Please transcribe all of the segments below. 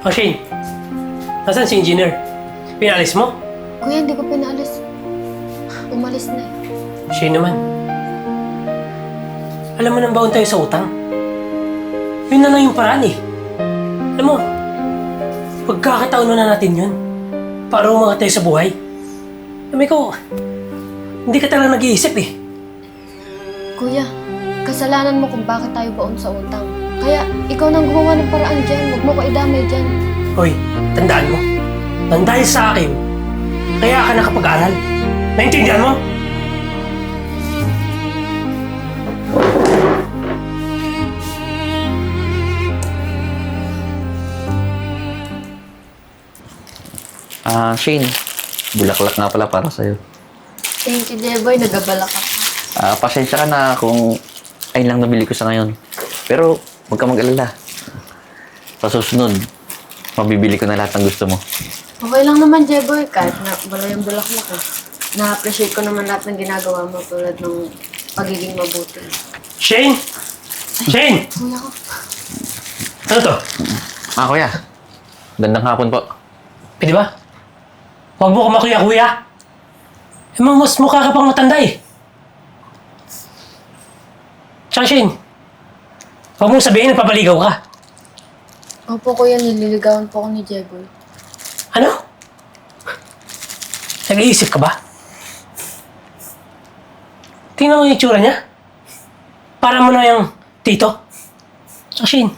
O Shane, nasaan si engineer? Pinalis mo? Kuya, hindi ko pinaalis. Umalis na eh. Shane naman. Alam mo nang baon tayo sa utang. Yun na lang yung paraan eh. Alam mo, pagkakataon na natin yun para umangat tayo sa buhay. Alam ko, hindi ka talaga nag-iisip eh. Kuya, kasalanan mo kung bakit tayo baon sa utang. Kaya ikaw nang gumawa ng paraan dyan. Huwag mo ko idamay dyan. Hoy, tandaan mo. Nang dahil sa akin, kaya ka nakapag-aral. Naintindihan mo? Shane, bulaklak nga pala para sa'yo. Thank you, Jeboy. Nagabala ka pa. Pasensya ka na kung ayun lang nabili ko sa ngayon. Pero huwag ka mag-alala. Sa susunod, mabibili ko na lahat ng gusto mo. Okay lang naman, Jeboy. Kahit na wala yung bulaklak ko. Na-appreciate ko naman lahat ng ginagawa mo tulad ng pagiging mabuti. Shane! Shane! Kuya ko. Ano to? Kuya. Gandang hapon po. Pwede ba? Huwag mo kumakuya-kuya. Mas mukha ka pang matanda eh. Tsaka Shane, huwag mong sabihin na papaligaw ka. Opo, kuya. Nililigawan po ako ni Jeboy. Ano? Nag-iisip ka ba? Tingnan mo yung itsura niya. Para mo na yung tito. Tsaka Shane,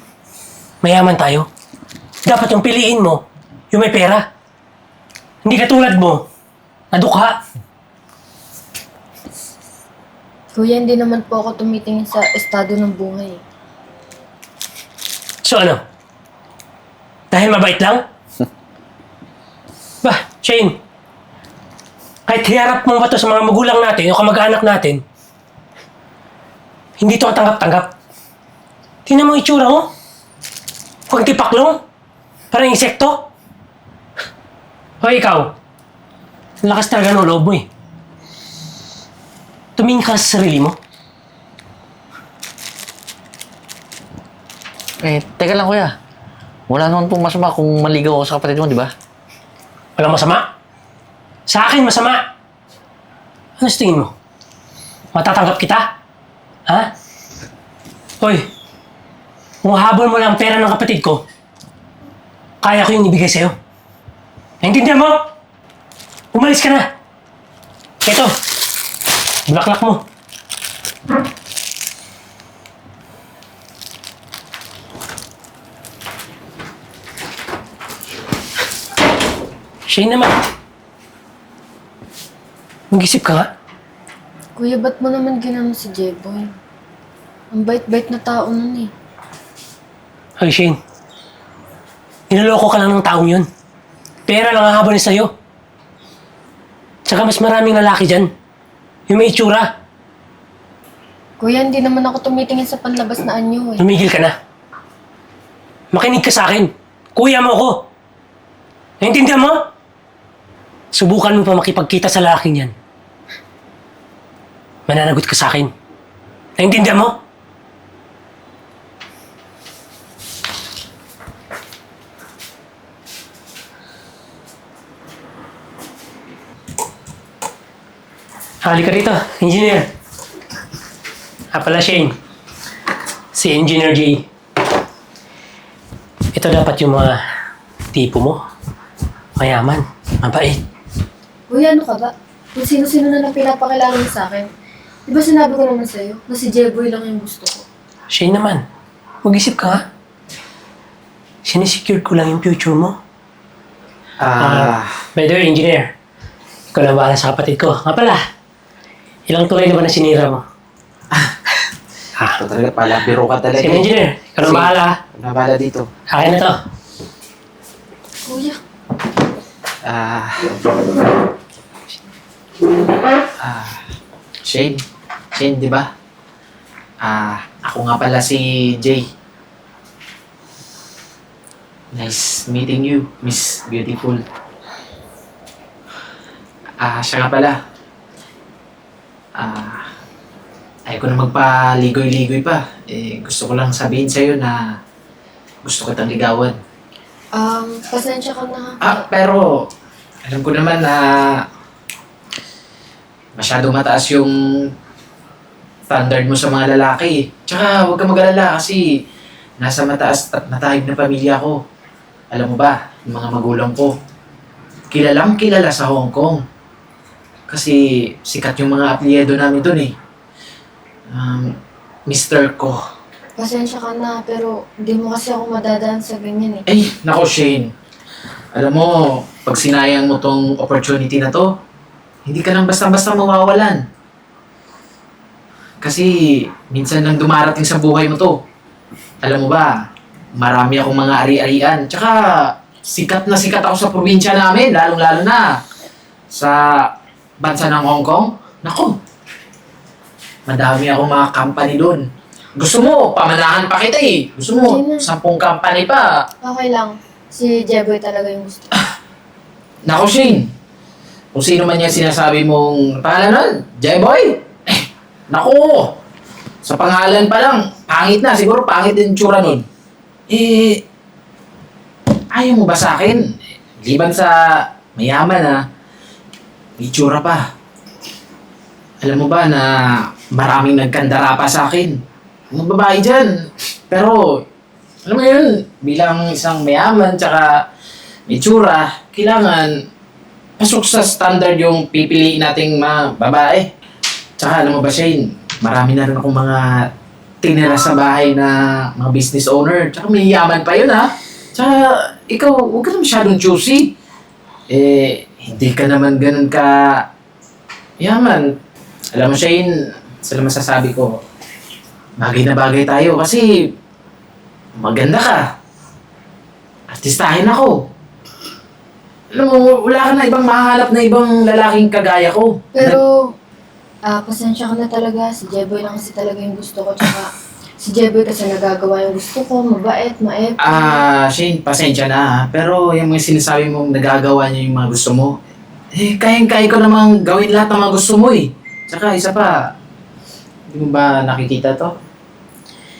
mayaman tayo. Dapat yung piliin mo, yung may pera. Hindi katulad mo, nadukha. Kuya, hindi naman po ako tumitingin sa estado ng buhay. So ano? Dahil mabait lang? Bah, Shane, kahit hiharap mo ba ito sa mga magulang natin o kamag-anak natin, hindi ito katanggap-tanggap. Tingnan mo yung itsura mo. Huwag tipaklong. Parang insekto. O ikaw, ang lakas talaga ng loob mo eh. Tumingin ka sa sarili mo. Teka lang kuya. Wala naman pong masama kung maligaw ako sa kapatid mo, di ba? Walang masama. Sa akin, masama. Ano sa tingin mo? Matatanggap kita? Ha? Hoy, kung habol mo lang pera ng kapatid ko, kaya ko yung ibigay sa'yo. Naintindihan mo? Umalis ka na. Ito, bulaklak mo. Shane naman. Mag-isip ka nga. Kuya, ba't mo naman ginano si Jeboy? Ang bait-bait na tao nun eh. Hoy Shane, niloloko ka lang ng taong yun. Pera lang ang habol niya sa'yo. Tsaka mas maraming lalaki dyan. Yung may itsura. Kuya, hindi naman ako tumitingin sa panlabas na anyo eh. Tumigil ka na. Makinig ka sa akin. Kuya mo ako. Naintindihan mo? Subukan mo pa makipagkita sa lalaking yan. Mananagot ka sa akin. Naintindihan mo? Halika rito, engineer. Pala Shane. Si Engineer J. Ito dapat yung mga tipo mo. Mayaman, mabait. Kuya, ano ka ba? Kung sino-sino na lang pinapakilala mo sa akin. Di ba sinabi ko naman sa'yo na si Jeboy lang yung gusto ko? Shane naman, mag-isip ka nga. Sinisecure ko lang yung future mo. By the way, engineer, ikaw na bahala sa kapatid ko. Nga pala, ilang tulay na ba na sinira mo? Ito talaga pala, biro ka talaga. Sige, engineer, ikaw na bahala. Wala bala dito. Akin na to. Kuya. Shane. Shane, di ba? Ako nga pala si Jay. Nice meeting you, Miss Beautiful. Siya nga pala. Ayaw ko na magpaligoy-ligoy pa. Gusto ko lang sabihin sa'yo na gusto kitang ligawan. Pasensya ka na. Pero alam ko naman na masyado mataas yung standard mo sa mga lalaki. Tsaka huwag ka mag-alala kasi nasa mataas at matahig na pamilya ko. Alam mo ba, yung mga magulang ko, kilalang kilala sa Hong Kong. Kasi sikat yung mga apelyido namin dun eh. Mr. Ko. Pasensya ka na, pero hindi mo kasi ako madadaan sa ganyan eh. Ay, nako Shane. Alam mo, pag sinayang mo tong opportunity na to, hindi ka nang basta-basta mawawalan. Kasi minsan lang dumarating sa buhay mo to. Alam mo ba, marami akong mga ari-arian. Tsaka sikat na sikat ako sa probinsya namin, lalong-lalo na sa bansa ng Hong Kong. Nako, madami akong mga company doon. Gusto mo, pamanahan pa kita eh. Gusto mo, Hindi na. 10 company pa. Okay lang. Si Jeboy talaga yung gusto. Nako, Shane. Kung sino man yung sinasabi mong pangalan nun, J-Boy. Nako. Sa pangalan pa lang, pangit na. Siguro pangit din tsura nun. Ayaw mo ba sa akin? Liban sa mayaman ha, may tsura pa. Alam mo ba na maraming nagkandara pa sa akin? Mga babae dyan. Pero, alam mo yun, bilang isang mayaman tsaka may tsura, kailangan pasok sa standard yung pipiliin nating mga babae. Tsaka alam mo ba, Shane, marami na rin akong mga tinira sa bahay na mga business owner. Tsaka may yaman pa yun, ha? Tsaka ikaw, huwag ka na masyadong choosy. Hindi ka naman ganun ka yaman. Alam mo, Shane, sila masasabi ko, bagay na bagay tayo kasi maganda ka. Artistahin ako. Alam mo, wala ka na ibang mahanap na ibang lalaking kagaya ko. Pero, pasensya ka na talaga. Si Jeboy lang kasi talaga yung gusto ko. Tsaka, si Jeboy kasi nagagawa yung gusto ko. Mabait, maep. Shane, pasensya na ha. Pero yung mga sinasabi mong nagagawa niya yung mga gusto mo, kayang-kaya ko namang gawin lahat ng mga gusto mo eh. Tsaka isa pa, hindi mo ba nakikita to?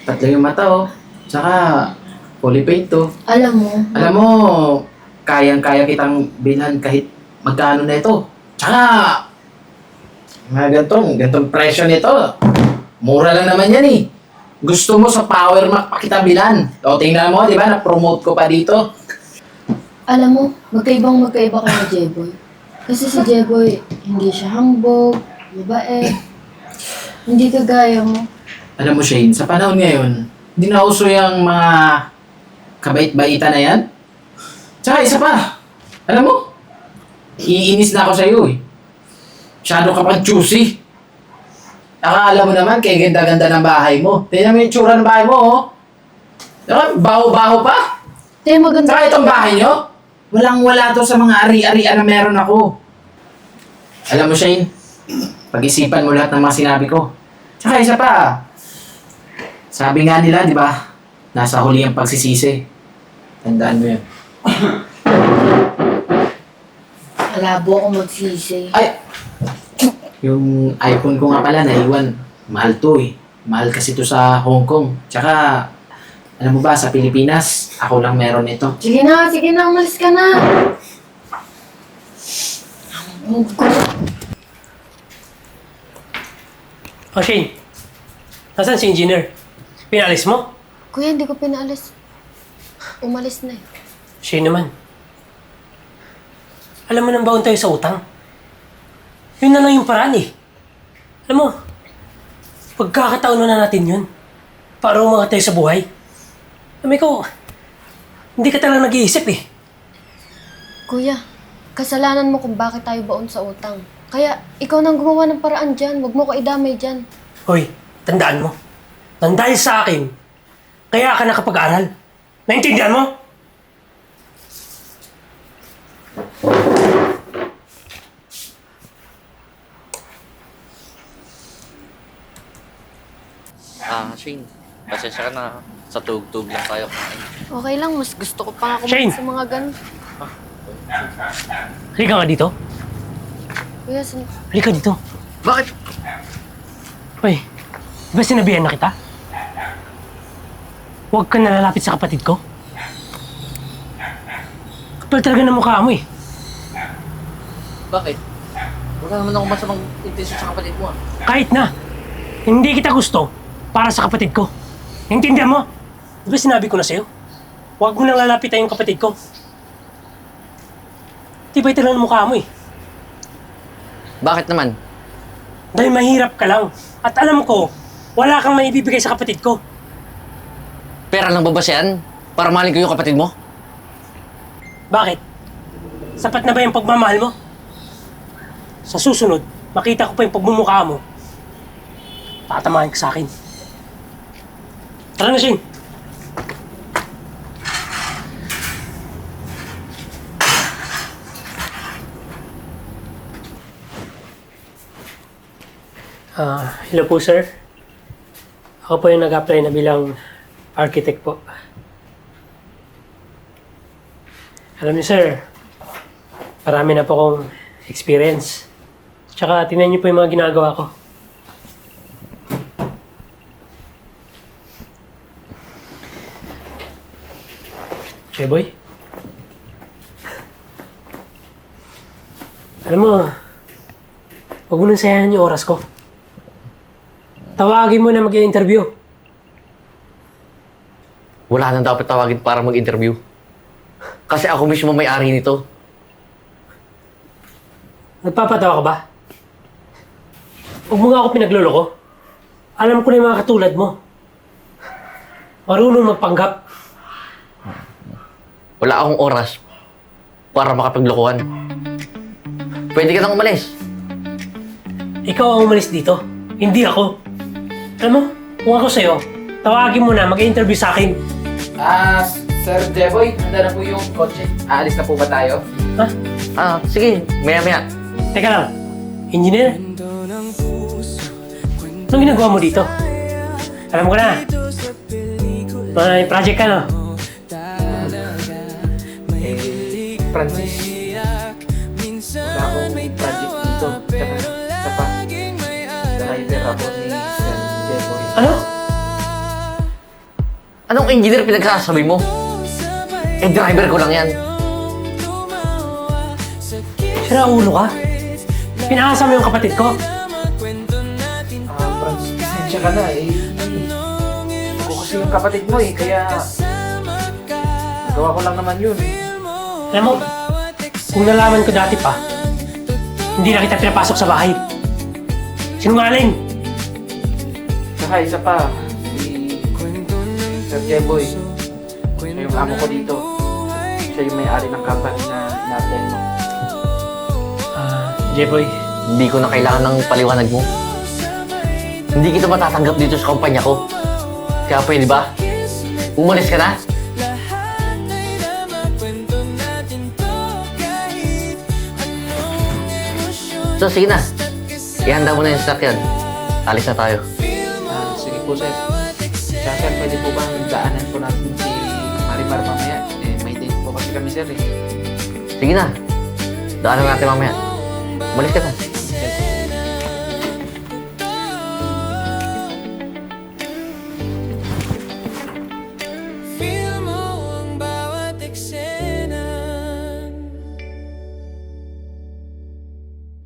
Tatlo yung mata oh. Tsaka, fully paid to. Alam mo, Alam mo, kayang-kaya kitang bilhan kahit magkano na ito. Tsaka, mga gantong presyo nito. Mura lang naman yan eh. Gusto mo sa Power Mac pa kita bilhan. O, tingnan mo, di ba, na-promote ko pa dito. alam mo, magkaiba ka ni Jeboy. Kasi si Jeboy, hindi siya hangbog, mabait. Hindi kagaya mo. Alam mo, Shane, sa panahon ngayon, hindi na uso yung mga kabait-baitan na yan. Tsaka isa pa, alam mo, iinis na ako sa'yo eh. Masyado ka pang choosy. Akala mo naman, kaya ganda-ganda ng bahay mo. Tingnan mo yung tsura ng bahay mo, oh. Diba, baho-baho pa. Tayo maganda. Tsaka itong bahay nyo, walang-wala to sa mga ari-arian na meron ako. Alam mo, Shane, pag-isipan mo lahat ng mga sinabi ko. Tsaka isa pa, sabi nga nila, di ba, nasa huli ang pagsisisi. Tandaan mo yun. Malabo ako magsisi. Ay! Yung iPhone ko nga pala, naiwan. Mahal to eh. Mahal kasi to sa Hong Kong. Tsaka, alam mo ba, sa Pilipinas, ako lang meron ito. Sige na, umalis ka na. Oh, Shane. Nasaan si engineer? Pinalis mo? Kuya, hindi ko pinaalis. Umalis na eh. Shane naman. Alam mo nang baon tayo sa utang. Yun na lang yung paraan eh. Alam mo, pagkakataon na natin yun para umangat tayo sa buhay. Alam ko, hindi ka talaga nag-iisip eh. Kuya, kasalanan mo kung bakit tayo baon sa utang. Kaya, ikaw nang gumawa ng paraan dyan. Huwag mo ko idamay dyan. Hoy, tandaan mo. Nang dahil sa akin, kaya ka nakapag-aral. Naintindihan mo? Shane, pasensya ka na. Sa tug-tug lang tayo kain. Okay lang, mas gusto ko pa nga Shane! kumain sa mga ganun. Halika nga dito. Kuya, Halika dito. Bakit? Hoy, di ba sinabihan na kita? Huwag ka nalalapit sa kapatid ko. kapal talaga ng mukha mo eh. Bakit? Wala naman ako masamang intensyon sa kapatid mo ah. Kahit na, hindi kita gusto para sa kapatid ko. Naintindihan mo? Di ba sinabi ko na sa'yo? Huwag mo nang lalapitan yung kapatid ko. Tibay talaga ng mukha mo eh. Bakit naman? Dahil mahirap ka lang. At alam ko, wala kang maibibigay sa kapatid ko. Pera lang ba ba yan? Para mahalin ko yung kapatid mo? Bakit? Sapat na ba yung pagmamahal mo? Sa susunod, makita ko pa yung pagmumukha mo. Tatamahan ka sa akin. Tara na, Shane. Hello po, sir. Ako po yung nag-apply na bilang architect po. Alam niyo, sir, marami na po akong experience. Tsaka, tingnan niyo po yung mga ginagawa ko. Boy. Alam mo, huwag mo nang sayahan yung oras ko. Tawagin mo na mag-i-interview. Wala nang dapat tawagin para mag-interview. Kasi ako mismo may-ari nito. Nagpapatawa ka ba? Huwag mo nga ako pinagloloko. Alam ko na yung mga katulad mo. Marunong magpanggap. Wala akong oras para makapaglokohan. Pwede ka nang umalis. Ikaw ang umalis dito, hindi ako. Alam mo, kung ako sa'yo, tawagin mo na mag-interview sa akin. Sir Jeboy, handa na po yung kotse. Aalis na po ba tayo? Ha? Sige, maya-maya. Teka lang, engineer? Anong ginagawa mo dito? Alam ko na. May project ka, no? Francis, wala akong project dito. Tsaka, isa pa, driver ako ni Sir Jeboy. Ano? Anong engineer pinagsasabi mo? Eh, driver ko lang yan. Sira ulo ka? Pinaasa mo yung kapatid ko? Francis, pasensya ka na eh. Ako kasi yung kapatid mo eh, kaya gawa ko lang naman yun. Alam mo, kung nalaman ko dati pa, hindi na kita pinapasok sa bahay. Sinungaling! Saka isa pa, si Sir Jeboy, siya yung amo ko dito. Siya yung may-ari ng company na ina-apply mo. Jeboy, Hindi ko na kailangan ng paliwanag mo. Hindi kita matatanggap dito sa kumpanya ko. Kaya pwede ba? Umalis ka na? So, sige na. Ihanda mo na yung sasakyan. Alis na tayo. Sige po sir. Siya sir, pwede po bang daanan po natin si Marimar mamaya? May date po kasi kami sir eh. Sige na. Daanan natin mamaya. Umalis ka na.